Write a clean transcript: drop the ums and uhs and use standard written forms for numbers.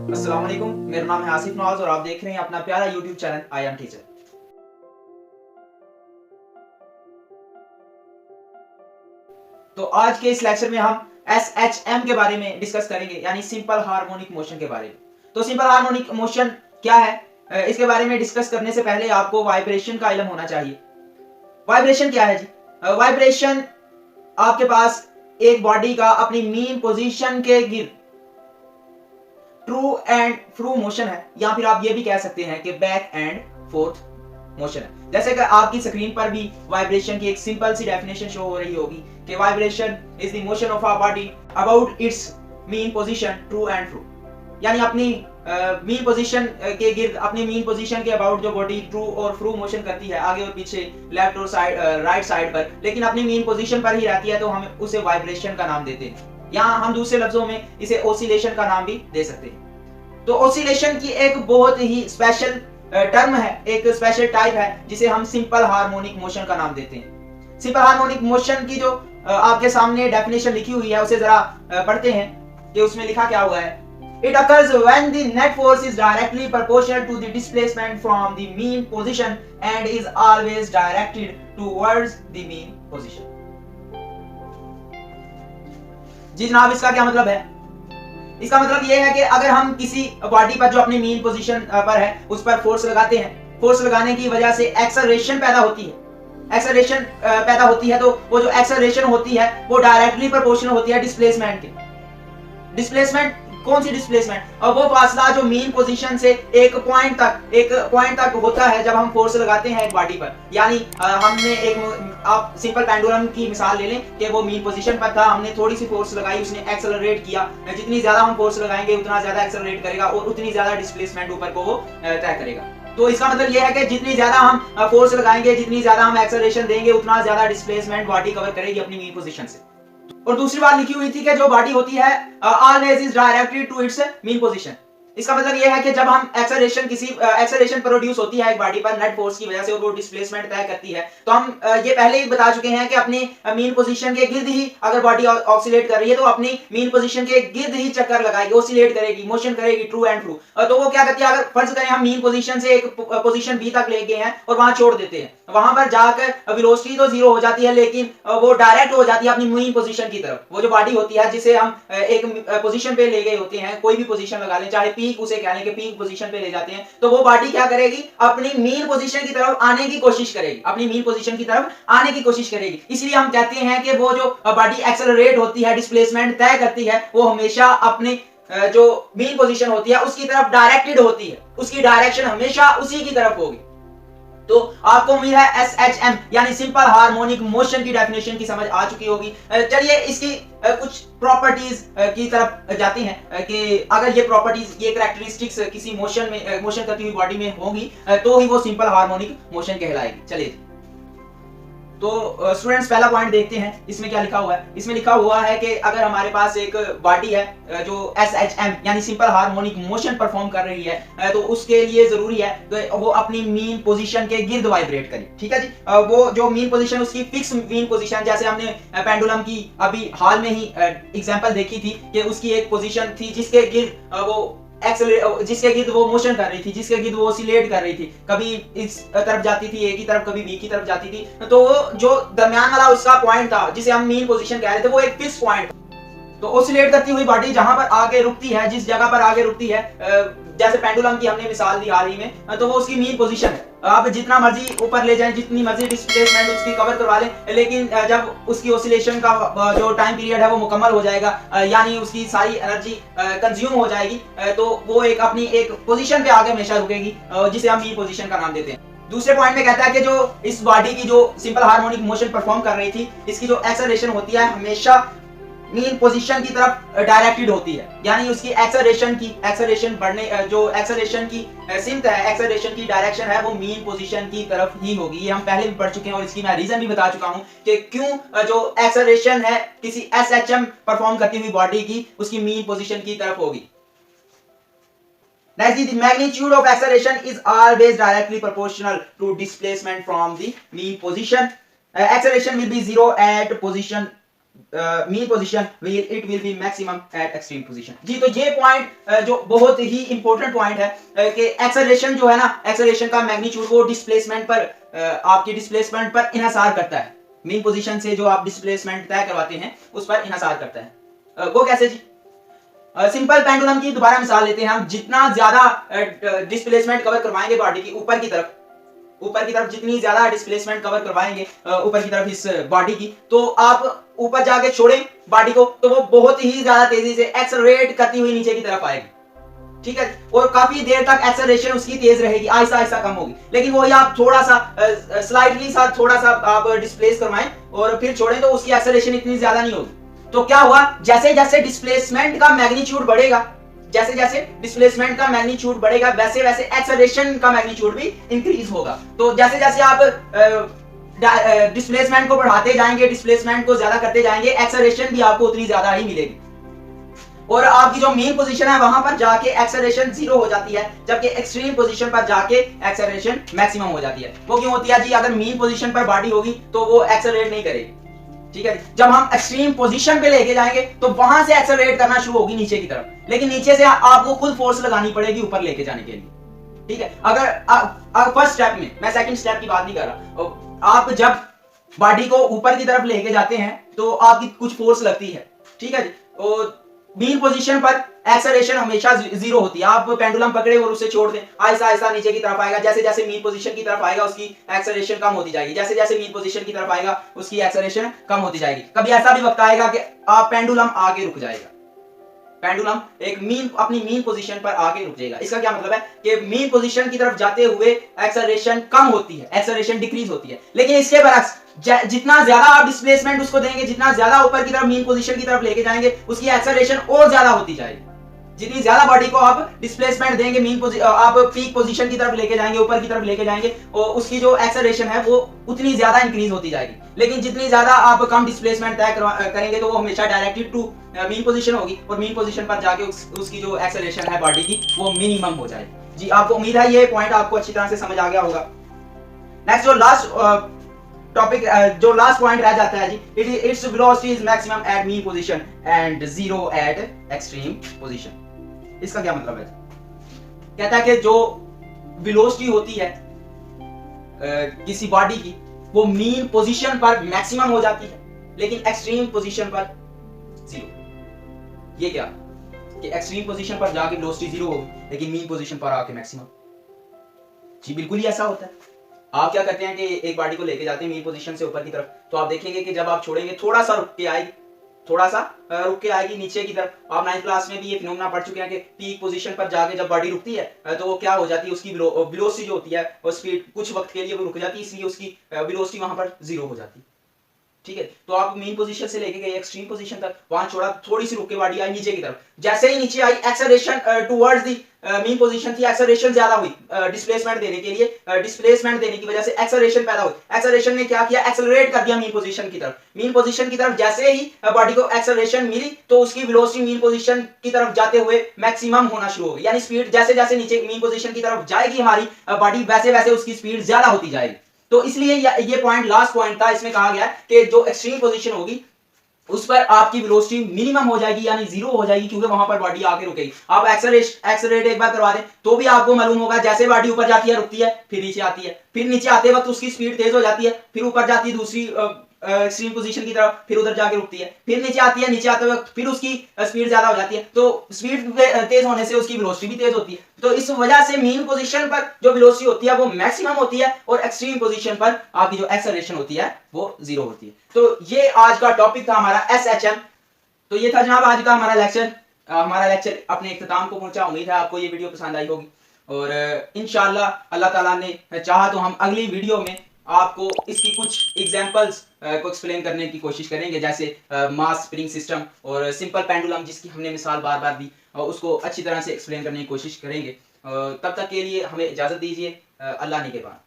अस्सलाम वालेकुम, मेरा नाम है आसिफ नवाज और आप देख रहे हैं अपना प्यारा YouTube channel I am teacher. तो आज के इस लेक्चर में हम एसएचएम के बारे में डिस्कस करेंगे, यानी सिंपल हार्मोनिक मोशन के बारे में। तो सिंपल हार्मोनिक मोशन क्या है, इसके बारे में डिस्कस करने से पहले आपको वाइब्रेशन का इल्म होना चाहिए। वाइब्रेशन क्या है जी? वाइब्रेशन आपके पास एक बॉडी का अपनी मीन पोजीशन के गिर्द ट्रू एंड फ्रू मोशन है, या फिर आप ये भी कह सकते हैं कि बैक एंड फोर्थ मोशन है। जैसे कि आपकी स्क्रीन पर भी वाइब्रेशन की एक सिंपल सी डेफिनेशन शो हो रही होगी कि vibration is the motion of a body about its mean position to and fro, यानी अपनी मीन पोजीशन के गिर्द अपनी मीन पोजीशन के अबाउट जो बॉडी ट्रू और फ्रू मोशन करती है आगे और पीछे, लेफ्ट और साइड राइट साइड पर, लेकिन अपनी मीन पोजीशन पर ही रहती है, तो हम उसे वाइब्रेशन का नाम देते हैं। यहाँ हम दूसरे लफ्जों में इसे ओसिलेशन का नाम भी दे सकते हैं। तो ओसिलेशन की एक बहुत ही स्पेशल टर्म है, एक स्पेशल टाइप है जिसे हम सिंपल हार्मोनिक मोशन का नाम देते हैं। सिंपल हार्मोनिक मोशन की जो आपके सामने डेफिनेशन लिखी हुई है उसे जरा पढ़ते हैं कि उसमें लिखा क्या हुआ है। It occurs when the net force is directly proportional to the displacement from the mean position and is always directed towards the mean position। जी जनाब, इसका क्या मतलब है? इसका मतलब यह है कि अगर हम किसी बॉडी पर जो अपनी मीन पोजीशन पर है उस पर फोर्स लगाते हैं, फोर्स लगाने की वजह से एक्सेलरेशन पैदा होती है। एक्सेलरेशन पैदा होती है तो वो जो एक्सेलरेशन होती है वो डायरेक्टली प्रोपोर्शनल होती है डिस्प्लेसमेंट के। डिस्प्लेसमेंट कौन सी डिस्प्लेसमेंट? और वो फासला जो मीन पोजीशन से एक पॉइंट तक होता है जब हम फोर्स लगाते हैं एक बॉडी पर। यानी हमने आप सिंपल पेंडुलम की मिसाल ले लें कि वो मीन पोजीशन पर था, हमने थोड़ी सी फोर्स लगाई, उसने एक्सेलरेट किया। जितनी ज्यादा हम फोर्स लगाएंगे उतना ज्यादा एक्सेलरेट करेगा और उतनी ज्यादा डिस्प्लेसमेंट ऊपर को वो तय करेगा। तो इसका मतलब यह है कि जितनी ज्यादा हम फोर्स लगाएंगे, जितनी ज्यादा हम एक्सेलरेशन देंगे, उतना ज्यादा डिस्प्लेसमेंट बॉडी कवर करेगी अपनी मीन पोजीशन से। और दूसरी बात लिखी हुई थी कि जो बॉडी होती है always is directed to its mean position. इसका मतलब यह है कि जब हम एक्सेलरेशन प्रोड्यूस होती है एक बॉडी पर नेट फोर्स की वजह से और वो डिस्प्लेसमेंट तय करती है, तो हम ये पहले ही बता चुके हैं कि अपनी मीन पोजीशन के गिर्द ही अगर बॉडी ऑक्सीलेट कर रही है तो अपनी मीन पोजीशन के गिर्द ही चक्कर लगाएगी, ऑक्सीलेट करेगी, मोशन करेगी ट्रू एंड फ्रू। तो वो क्या करती है, अगर फर्ज करें हम मीन पोजीशन से एक पोजीशन बी तक ले गए हैं और वहां छोड़ देते हैं, वहां पर जाकर वेलोसिटी तो जीरो हो जाती है लेकिन वो डायरेक्ट हो जाती है अपनी मीन पोजीशन की तरफ। वो जो बॉडी होती है जिसे हम एक पोजीशन पे ले गए होते हैं, कोई भी पोजीशन लगा लें, चाहे पीक उसे कह लें कि पीक पोजीशन पे ले जाते हैं, तो वो बॉडी क्या करेगी, अपनी मीन पोजीशन की तरफ आने की कोशिश करेगी, अपनी मीन पोजीशन की तरफ आने की कोशिश करेगी। इसलिए हम कहते हैं कि वो जो बॉडी एक्सेलरेट होती है, डिस्प्लेसमेंट तय करती है, वो हमेशा अपने जो मीन पोजीशन होती है उसकी तरफ डायरेक्टेड होती है, उसकी डायरेक्शन हमेशा उसी की तरफ होगी। तो आपको उम्मीद है एसएचएम यानी सिंपल हार्मोनिक मोशन की डेफिनेशन की समझ आ चुकी होगी। चलिए इसकी कुछ प्रॉपर्टीज की तरफ जाते हैं कि अगर ये प्रॉपर्टीज, ये कैरेक्टरिस्टिक्स किसी मोशन करती हुई बॉडी में होंगी तो ही वो सिंपल हार्मोनिक मोशन कहलाएगी। चलिए तो स्टूडेंट्स पहला पॉइंट देखते हैं, इसमें क्या लिखा हुआ है। इसमें लिखा हुआ है कि अगर हमारे पास एक बॉडी है जो एसएचएम यानी सिंपल हार्मोनिक मोशन परफॉर्म कर रही है तो उसके लिए जरूरी है कि वो अपनी मीन पोजीशन के गिर्द वाइब्रेट करे। ठीक है जी, वो जो मीन पोजीशन उसकी फिक्स मीन पोजीशन, जैसे हमने पेंडुलम की अभी हाल में ही एग्जांपल देखी थी कि उसकी एक पोजीशन थी जिसके गिर्द जिसके गिर्द वो मोशन कर रही थी, जिसके गिर्द वो ऑसिलेट कर रही थी, कभी इस तरफ जाती थी ए की तरफ, कभी बी की तरफ जाती थी। तो जो दरमियान वाला उसका पॉइंट था जिसे हम मीन पोजीशन कह रहे थे, वो एक फिक्स पॉइंट। तो ऑसिलेट करती हुई बॉडी जहां पर आगे रुकती है, जिस जगह पर आगे रुकती है, जैसे पेंडुलम की हमने मिसाल दी हाल ही में, तो वो उसकी मीन पोजीशन है। आप जितना मर्जी ऊपर ले जाएं, जितनी मर्जी डिस्प्लेसमेंट उसकी कवर करवा लें, लेकिन जब उसकी ऑसिलेशन का जो टाइम पीरियड है वो मुकम्मल हो जाएगा, यानी उसकी सारी एनर्जी कंज्यूम हो जाएगी, तो वो एक अपनी एक पोजीशन पे आगे हमेशा रुकेगी, जिसे हम मीन पोजीशन का नाम देते हैं। दूसरे पॉइंट में कहता है कि जो इस बॉडी की जो सिंपल हार्मोनिक मोशन परफॉर्म कर रही थी, इसकी जो एक्सेलरेशन होती है हमेशा मीन पोजीशन की तरफ डायरेक्टेड होती है, यानी उसकी एक्सेलरेशन बढ़ने, जो एक्सेलरेशन की सिमत है, एक्सेलरेशन की डायरेक्शन है, वो मीन पोजीशन की तरफ ही होगी। ये हम पहले भी पढ़ चुके हैं और इसकी मैं रीजन भी बता चुका हूं कि क्यों जो एक्सेलरेशन है किसी एसएचएम परफॉर्म करती हुई बॉडी की उसकी मीन पोजीशन की तरफ होगी। Next, the magnitude of acceleration is always directly proportional to displacement from the mean position. Acceleration will be zero at position mean position it will be maximum at extreme position. जी तो ये point जो बहुत ही important point है कि acceleration जो है ना, एक्सेलरेशन का मैग्नीट्यूड वो डिस्प्लेसमेंट पर आपकी डिस्प्लेसमेंट पर इन्हिसार करता है। मीन पोजीशन से जो आप डिस्प्लेसमेंट तय करवाते हैं उस पर इन्हिसार करता है। वो कैसे जी? सिंपल पेंडुलम की दोबारा मिसाल लेते हैं हम। जितना ज्यादा डिस्प्लेसमेंट कवर करवाएंगे बॉडी की ऊपर की तरफ जितनी ज्यादा डिस्प्लेसमेंट कवर करवाएंगे ऊपर की तरफ इस बॉडी की, तो आप ऊपर जाके छोड़ें बॉडी को तो वो बहुत ही ज्यादा तेजी से एक्सेलरेट करती हुई नीचे की तरफ आएगी, ठीक है। और काफी देर तक एक्सेलरेशन उसकी तेज रहेगी, आहिस्ता आहिस्ता कम होगी। लेकिन वो आप थोड़ा सा स्लाइटली सा थोड़ा सा आप डिस्प्लेस करवाएं और फिर छोड़ें तो उसकी एक्सेलरेशन इतनी ज्यादा नहीं होगी। तो क्या हुआ, जैसे जैसे डिस्प्लेसमेंट का मैग्नीट्यूड बढ़ेगा, जैसे जैसे डिस्प्लेसमेंट का मैग्नीट्यूड बढ़ेगा वैसे वैसे एक्सेलरेशन का मैग्नीट्यूड भी इंक्रीज होगा। तो जैसे जैसे आप डिस्प्लेसमेंट को बढ़ाते जाएंगे, डिस्प्लेसमेंट को ज्यादा करते जाएंगे, एक्सेलरेशन भी आपको उतनी ज्यादा ही मिलेगी। और आपकी जो मेन पोजीशन है वहां पर जाके एक्सेलरेशन 0 हो जाती है, जबकि एक्सट्रीम पोजीशन पर जाके एक्सेलरेशन मैक्सिमम हो जाती है। वो क्यों होती है जी? अगर मेन पोजीशन पर बॉडी होगी तो वो एक्सेलरेट नहीं करेगी, ठीक है। जब हम एक्सट्रीम पोजीशन पे लेके जाएंगे तो वहां से एक्सेलरेट करना शुरू होगी नीचे की तरफ, लेकिन नीचे से आपको खुद फोर्स लगानी पड़ेगी ऊपर लेके जाने के लिए, ठीक है। अगर फर्स्ट स्टेप में, मैं सेकंड स्टेप की बात नहीं कर रहा, आप जब बॉडी को ऊपर की तरफ लेके जाते हैं तो आपकी कुछ फोर्स लगती है, ठीक है। और मेन पोजीशन पर एक्सेलरेशन हमेशा 0 होती है। आप पेंडुलम पकड़े और उसे छोड़ दें, आहिस्ता आहिस्ता नीचे की तरफ आएगा। जैसे जैसे मेन पोजीशन की तरफ आएगा उसकी एक्सेलरेशन कम होती जाएगी, जैसे जैसे मेन पोजीशन की तरफ आएगा उसकी एक्सेलरेशन कम होती जाएगी। कभी ऐसा भी वक्त आएगा कि आप पेंडुलम आगे रुक जाएगा, पेंडुलम अपनी मीन पोजीशन पर आके रुक जाएगा। इसका क्या मतलब है कि मीन पोजीशन की तरफ जाते हुए एक्सेलरेशन कम होती है, एक्सेलरेशन डिक्रीज होती है। लेकिन इसके बरक्स जितना ज्यादा आप डिस्प्लेसमेंट उसको देंगे, जितना ज्यादा ऊपर की तरफ मीन पोजीशन की तरफ लेके जाएंगे, उसकी एक्सेलरेशन और ज्यादा होती जाएगी। जितनी ज्यादा बॉडी को आप डिस्प्लेसमेंट देंगे, आप पीक पोजीशन की तरफ लेके जाएंगे, ऊपर की तरफ लेके जाएंगे, और उसकी जो एक्सेलरेशन है वो उतनी ज्यादा इंक्रीज होती जाएगी। लेकिन जितनी ज्यादा आप कम डिस्प्लेसमेंट तय करेंगे तो वो हमेशा डायरेक्टेड टू मीन पोजीशन होगी, और मीन पोजीशन पर जाके उसकी जो एक्सेलरेशन है बॉडी की वो मिनिमम हो जाएगी। जी आपको उम्मीद है ये पॉइंट आपको अच्छी तरह से समझ आ गया होगा। नेक्स्ट जो लास्ट टॉपिक, जो लास्ट पॉइंट रह जाता है जी, its velocity is maximum at mean position and 0 at extreme position. इसका क्या मतलब है? कहता है कि जो वेलोसिटी होती है किसी बॉडी की वो मीन पोजीशन पर मैक्सिमम हो जाती है, लेकिन एक्सट्रीम पोजीशन पर 0। ये क्या कि एक्सट्रीम पोजीशन पर जाके वेलोसिटी 0 होगी लेकिन मीन पोजीशन पर आके मैक्सिमम? जी बिल्कुल ही ऐसा होता है। आप क्या करते हैं कि एक बॉडी को लेके जाते हैं मीन पोजीशन से ऊपर की तरफ, तो आप देखेंगे कि जब आप छोड़ेंगे थोड़ा सा रुक के आएगी, थोड़ा सा रुक के आएगी नीचे की तरफ। आप 9th क्लास में भी ये फिनोमेना पढ़ चुके हैं कि पीक पोजीशन पर जाके जब बॉडी रुकती है तो वो क्या हो जाती है, उसकी वेलोसिटी जो होती है वो स्पीड कुछ वक्त के लिए वो रुक जाती है, इसलिए उसकी वेलोसिटी वहां पर 0 हो जाती है, ठीक है। तो आप मेन पोजीशन से लेके गए एक्सट्रीम पोजीशन तक, वहां छोड़ा, थोड़ी सी रुक के बॉडी आई नीचे की तरफ, जैसे ही नीचे आई acceleration towards the mean position थी, एक्सेलरेशन ज्यादा हुई डिस्प्लेसमेंट देने के लिए, डिस्प्लेसमेंट देने की वजह से एक्सेलरेशन पैदा हुई। एक्सेलरेशन ने क्या किया, एक्सेलरेट कर दिया मेन पोजीशन की तरफ। मेन पोजीशन की तरफ जैसे ही बॉडी को एक्सेलरेशन मिली तो उसकी वेलोसिटी मेन पोजीशन की तरफ जाते हुए मैक्सिमम होना शुरू हो गई, यानी स्पीड जैसे जैसे नीचे मेन पोजीशन की तरफ जाएगी हमारी बॉडी, वैसे वैसे उसकी स्पीड ज्यादा होती जाएगी। तो इसलिए ये पॉइंट लास्ट पॉइंट था, इसमें कहा गया कि जो एक्सट्रीम पोजीशन होगी उस पर आपकी वेलोसिटी मिनिमम हो जाएगी, यानी 0 हो जाएगी, क्योंकि वहां पर बॉडी आके रुकेगी। आप एक्सेलरेट एक बार करवा दें तो भी आपको मालूम होगा, जैसे बॉडी ऊपर जाती है रुकती है, फिर नीचे आती है, फिर नीचे आते वक्त उसकी स्पीड तेज हो जाती है, फिर ऊपर जाती है दूसरी एक्सट्रीम पोजीशन की तरफ, फिर उधर जाके रुकती है, फिर नीचे आती है, नीचे आते वक्त फिर उसकी स्पीड ज्यादा हो जाती है। तो स्पीड तेज होने से उसकी वेलोसिटी भी तेज होती है। तो इस वजह से मेन पोजीशन पर जो वेलोसिटी होती है वो मैक्सिमम होती है, और एक्सट्रीम पोजीशन पर आपकी जो एक्सेलरेशन होती है वो 0 होती है। तो ये आज का टॉपिक था हमारा SHM। तो ये था जनाब आज का हमारा लेक्चर। हमारा लेक्चर अपने इख्तिताम को पहुंचा। उम्मीद है आपको ये वीडियो पसंद आई होगी, और इंशाल्लाह अल्लाह ताला ने चाहा तो हम अगली वीडियो में आपको इसकी कुछ एग्जांपल्स को एक्सप्लेन करने की कोशिश करेंगे, जैसे मास स्प्रिंग सिस्टम और सिंपल पेंडुलम जिसकी हमने मिसाल बार बार दी, उसको अच्छी तरह से एक्सप्लेन करने की कोशिश करेंगे। तब तक के लिए हमें इजाज़त दीजिए। अल्लाह निगहबान।